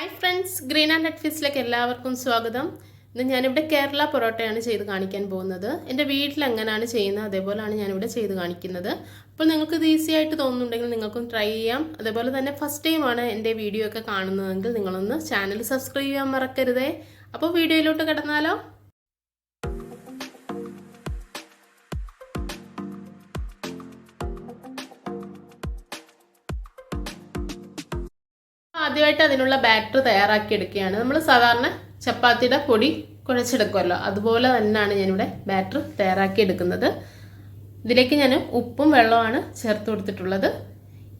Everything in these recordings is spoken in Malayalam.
Hi friends, green and red ഫീസ്റ്റിലേക്ക് എല്ലാവർക്കും സ്വാഗതം. ഇന്ന് ഞാനിവിടെ കേരള പൊറോട്ടയാണ് ചെയ്ത് കാണിക്കാൻ പോകുന്നത്. എൻ്റെ വീട്ടിൽ എങ്ങനെയാണ് ചെയ്യുന്നത് അതേപോലെയാണ് ഞാനിവിടെ ചെയ്ത് കാണിക്കുന്നത്. അപ്പോൾ നിങ്ങൾക്ക് ഇത് ഈസി ആയിട്ട് തോന്നുന്നുണ്ടെങ്കിൽ നിങ്ങൾക്കും ട്രൈ ചെയ്യാം. അതേപോലെ തന്നെ ഫസ്റ്റ് ടൈമാണ് എൻ്റെ വീഡിയോ ഒക്കെ കാണുന്നതെങ്കിൽ നിങ്ങളൊന്ന് ചാനൽ സബ്സ്ക്രൈബ് ചെയ്യാൻ മറക്കരുതേ. അപ്പോൾ വീഡിയോയിലോട്ട് കിടന്നാലോ? ആദ്യമായിട്ട് അതിനുള്ള ബാറ്റർ തയ്യാറാക്കി എടുക്കുകയാണ്. നമ്മൾ സാധാരണ ചപ്പാത്തിയുടെ പൊടി കുഴച്ചെടുക്കുമല്ലോ, അതുപോലെ തന്നെയാണ് ഞാനിവിടെ ബാറ്റർ തയ്യാറാക്കി എടുക്കുന്നത്. ഇതിലേക്ക് ഞാൻ ഉപ്പും വെള്ളമാണ് ചേർത്ത് കൊടുത്തിട്ടുള്ളത്.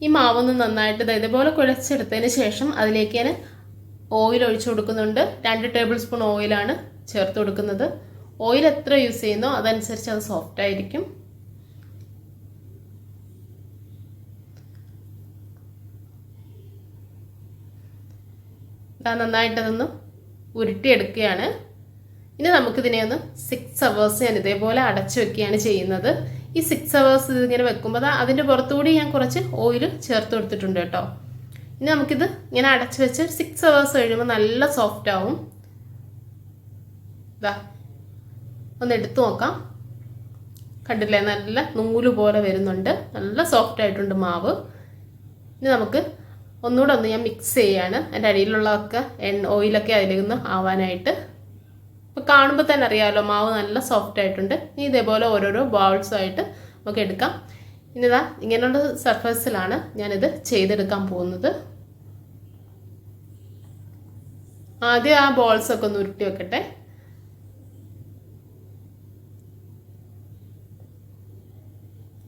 ഈ മാവൊന്ന് നന്നായിട്ട് ഇതേപോലെ കുഴച്ചെടുത്തതിന് ശേഷം അതിലേക്ക് ഞാൻ ഓയിൽ ഒഴിച്ചു കൊടുക്കുന്നുണ്ട്. 2 ടേബിൾ സ്പൂൺ ഓയിലാണ് ചേർത്ത് കൊടുക്കുന്നത്. ഓയിൽ എത്ര യൂസ് ചെയ്യുന്നോ അതനുസരിച്ച് അത് സോഫ്റ്റ് ആയിരിക്കും. നന്നായിട്ടതൊന്ന് ഉരുട്ടിയെടുക്കുകയാണ്. ഇനി നമുക്കിതിനെ ഒന്ന് 6 hours ഞാൻ ഇതേപോലെ അടച്ചു വെക്കുകയാണ് ചെയ്യുന്നത്. ഈ 6 hours ഇതിങ്ങനെ വെക്കുമ്പോൾ അതിൻ്റെ പുറത്തുകൂടി ഞാൻ കുറച്ച് ഓയിൽ ചേർത്ത് കൊടുത്തിട്ടുണ്ട് കേട്ടോ. ഇനി നമുക്കിത് ഇങ്ങനെ അടച്ചു വെച്ച് 6 hours കഴിയുമ്പോൾ നല്ല സോഫ്റ്റ് ആവും. ഇതാ ഒന്ന് എടുത്തു നോക്കാം. കണ്ടില്ലേ, നല്ല നൂല് പോലെ വരുന്നുണ്ട്. നല്ല സോഫ്റ്റ് ആയിട്ടുണ്ട് മാവ്. ഇനി നമുക്ക് ഒന്നുകൂടെ ഞാൻ മിക്സ് ചെയ്യാണ്. അതിൻ്റെ അടിയിലുള്ളതൊക്കെ ഓയിലൊക്കെ അതിലേക്ക് ആവാനായിട്ട്. അപ്പോൾ കാണുമ്പോൾ തന്നെ അറിയാമല്ലോ മാവ് നല്ല സോഫ്റ്റ് ആയിട്ടുണ്ട്. ഇനി ഇതേപോലെ ഓരോരോ ബൗൾസായിട്ട് നമുക്ക് എടുക്കാം. ഇനി ഇതാ ഇങ്ങനെയുള്ള സർഫേസിലാണ് ഞാനിത് ചെയ്തെടുക്കാൻ പോകുന്നത്. ആദ്യം ആ ബോൾസൊക്കെ ഒന്ന് ഉരുട്ടി വെക്കട്ടെ.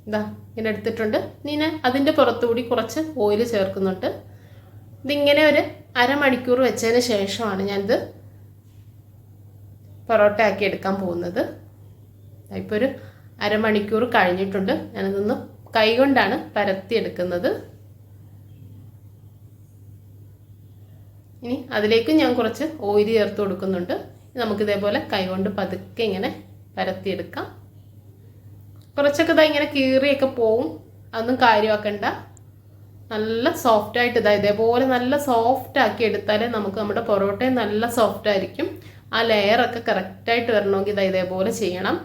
ഇതാ ഇങ്ങനെ എടുത്തിട്ടുണ്ട്. ഇനി ഞാൻ അതിൻ്റെ പുറത്തുകൂടി കുറച്ച് ഓയിൽ ചേർക്കുന്നുണ്ട്. ഇതിങ്ങനെ ഒരു അരമണിക്കൂർ വെച്ചതിന് ശേഷമാണ് ഞാനിത് പൊറോട്ട ആക്കി എടുക്കാൻ പോകുന്നത്. ഇപ്പോൾ ഒരു അരമണിക്കൂർ കഴിഞ്ഞിട്ടുണ്ട്. ഞാനിതൊന്ന് കൈകൊണ്ടാണ് പരത്തിയെടുക്കുന്നത്. ഇനി അതിലേക്ക് ഞാൻ കുറച്ച് ഓയിൽ ചേർത്ത് കൊടുക്കുന്നുണ്ട്. നമുക്കിതേപോലെ കൈകൊണ്ട് പതുക്കെ ഇങ്ങനെ പരത്തിയെടുക്കാം. കുറച്ചൊക്കെ ഇതാ ഇങ്ങനെ കീറിയൊക്കെ പോവും, അതൊന്നും കാര്യമാക്കണ്ട. നല്ല സോഫ്റ്റ് ആയിട്ട് ഇതേപോലെ നല്ല സോഫ്റ്റ് ആക്കി എടുത്താലേ നമുക്ക് നമ്മുടെ പൊറോട്ടയും നല്ല സോഫ്റ്റ് ആയിരിക്കും. ആ ലെയറൊക്കെ കറക്റ്റായിട്ട് വരണമെങ്കിൽ ഇതേപോലെ ചെയ്യണം.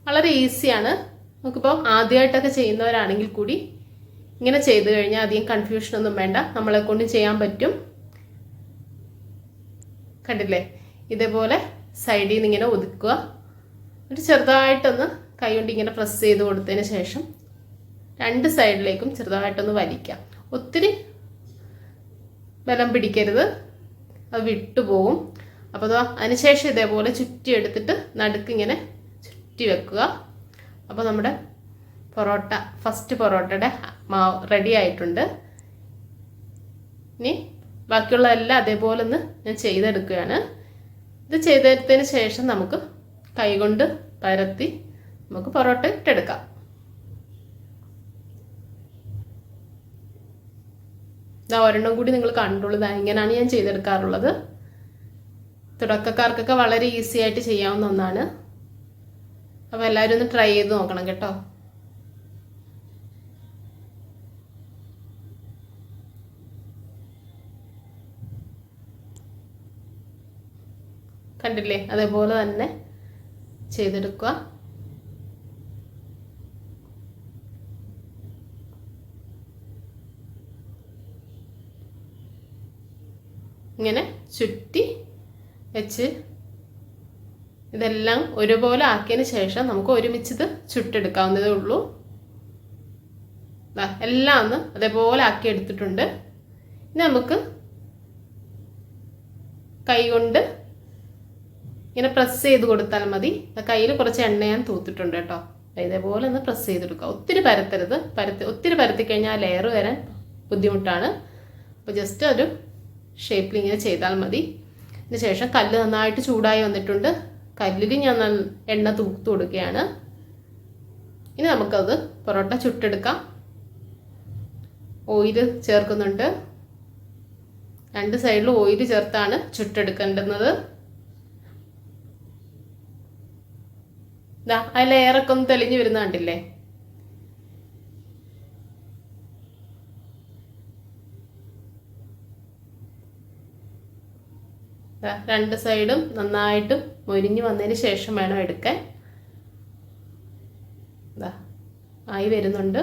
വളരെ ഈസിയാണ്. നമുക്കിപ്പോൾ ആദ്യമായിട്ടൊക്കെ ചെയ്യുന്നവരാണെങ്കിൽ കൂടി ഇങ്ങനെ ചെയ്തു കഴിഞ്ഞാൽ അധികം കൺഫ്യൂഷനൊന്നും വേണ്ട, നമ്മളെ കൊണ്ട് ചെയ്യാൻ പറ്റും. കണ്ടില്ലേ, ഇതേപോലെ സൈഡിൽ നിന്ന് ഇങ്ങനെ ഒതുക്കുക. എന്നിട്ട് ചെറുതായിട്ടൊന്ന് കൈ കൊണ്ട് ഇങ്ങനെ പ്രസ് ചെയ്ത് കൊടുത്തതിന് ശേഷം 2 സൈഡിലേക്കും ചെറുതായിട്ടൊന്ന് വലിക്കാം. ഒത്തിരി ബലം പിടിക്കരുത്, അത് വിട്ടുപോകും. അപ്പോൾ അതിനുശേഷം ഇതേപോലെ ചുറ്റി എടുത്തിട്ട് നടുക്കിങ്ങനെ ചുറ്റി വെക്കുക. അപ്പോൾ നമ്മുടെ പൊറോട്ട, ഫസ്റ്റ് പൊറോട്ടയുടെ മാവ് റെഡി ആയിട്ടുണ്ട്. ഇനി ബാക്കിയുള്ള എല്ലാം അതേപോലെ ഒന്ന് ഞാൻ ചെയ്തെടുക്കുകയാണ്. ഇത് ചെയ്തെടുത്തതിന് ശേഷം നമുക്ക് കൈകൊണ്ട് പരത്തി നമുക്ക് പൊറോട്ട ഇട്ടെടുക്കാം. ഇതാ ഒരെണ്ണം കൂടി നിങ്ങൾ കണ്ടോളൂ. ഇങ്ങനെയാണ് ഞാൻ ചെയ്തെടുക്കാറുള്ളത്. തുടക്കക്കാർക്കൊക്കെ വളരെ ഈസി ആയിട്ട് ചെയ്യാവുന്ന ഒന്നാണ്. അപ്പോൾ എല്ലാവരും ഒന്ന് ട്രൈ ചെയ്ത് നോക്കണം കേട്ടോ. കണ്ടില്ലേ, അതേപോലെ തന്നെ ചെയ്തെടുക്കുക. ഇങ്ങനെ ചുറ്റി വെച്ച് ഇതെല്ലാം ഒരുപോലെ ആക്കിയതിന് ശേഷം നമുക്ക് ഒരുമിച്ചിത് ചുട്ടെടുക്കാവുന്നതേ ഉള്ളൂ. എല്ലാം ഒന്ന് അതേപോലെ ആക്കി എടുത്തിട്ടുണ്ട്. ഇനി നമുക്ക് കൈ കൊണ്ട് ഇങ്ങനെ പ്രസ് ചെയ്ത് കൊടുത്താൽ മതി. കയ്യിൽ കുറച്ച് എണ്ണ ഞാൻ തൂത്തിട്ടുണ്ട് കേട്ടോ. ഇതേപോലെ ഒന്ന് പ്രസ് ചെയ്തെടുക്കുക. ഒത്തിരി പരത്തരുത്. ഒത്തിരി പരത്തി കഴിഞ്ഞാൽ ലെയർ വരാൻ ബുദ്ധിമുട്ടാണ്. അപ്പോൾ ജസ്റ്റ് ഒരു ഷേപ്പിൽ ഇങ്ങനെ ചെയ്താൽ മതി. അതിന് ശേഷം കല്ല് നന്നായിട്ട് ചൂടായി വന്നിട്ടുണ്ട്. കല്ലിൽ ഞാൻ എണ്ണ തൂത്ത് കൊടുക്കുകയാണ്. ഇനി നമുക്കത് പൊറോട്ട ചുട്ടെടുക്കാം. ഓയിൽ ചേർക്കുന്നുണ്ട്. 2 സൈഡിലും ഓയിൽ ചേർത്താണ് ചുട്ടെടുക്കേണ്ടുന്നത്. ആ ലെയറൊക്കെ ഒന്ന് തെളിഞ്ഞു വരുന്ന കണ്ടില്ലേ. രണ്ട് സൈഡും നന്നായിട്ട് മൊരിഞ്ഞ് വന്നതിന് ശേഷം വേണം എടുക്കാൻ. ആയി വരുന്നുണ്ട്.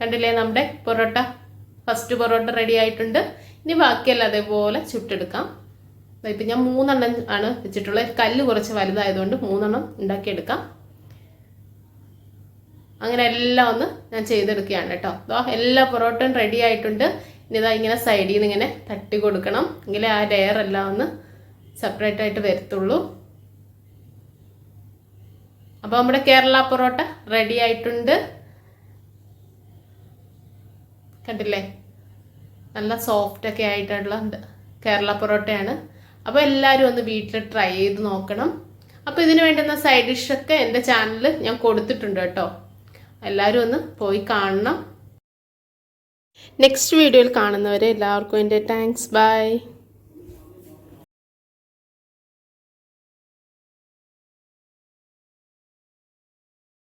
കണ്ടില്ലേ, നമ്മുടെ പൊറോട്ട, ഫസ്റ്റ് പൊറോട്ട റെഡി ആയിട്ടുണ്ട്. ഇനി ബാക്കിയെല്ലാം അതേപോലെ ചുട്ടെടുക്കാം. ഇപ്പം ഞാൻ 3 ആണ് വെച്ചിട്ടുള്ളത്. കല്ല് കുറച്ച് വലുതായതുകൊണ്ട് 3 ഉണ്ടാക്കിയെടുക്കാം. അങ്ങനെ എല്ലാം ഒന്ന് ഞാൻ ചെയ്തെടുക്കുകയാണ് കേട്ടോ. എല്ലാ പൊറോട്ടയും റെഡി ആയിട്ടുണ്ട്. ഇനി ഇതാ ഇങ്ങനെ സൈഡിൽ നിന്ന് ഇങ്ങനെ തട്ടി കൊടുക്കണം, എങ്കിലേ ആ ലെയർ എല്ലാം ഒന്ന് സെപ്പറേറ്റ് ആയിട്ട് വരത്തുള്ളൂ. അപ്പോൾ നമ്മുടെ കേരള പൊറോട്ട റെഡി ആയിട്ടുണ്ട്. കണ്ടില്ലേ, നല്ല സോഫ്റ്റ് ഒക്കെ ആയിട്ടുള്ള കേരള പൊറോട്ടയാണ്. അപ്പോൾ എല്ലാവരും ഒന്ന് വീട്ടിൽ ട്രൈ ചെയ്ത് നോക്കണം. അപ്പോൾ ഇതിന് വേണ്ടുന്ന സൈഡ് ഡിഷൊക്കെ എൻ്റെ ചാനലിൽ ഞാൻ കൊടുത്തിട്ടുണ്ട് കേട്ടോ. എല്ലാവരും ഒന്ന് പോയി കാണണം. നെക്സ്റ്റ് വീഡിയോയിൽ കാണുന്നവരെ എല്ലാവർക്കും എൻ്റെ താങ്ക്സ്. ബൈ.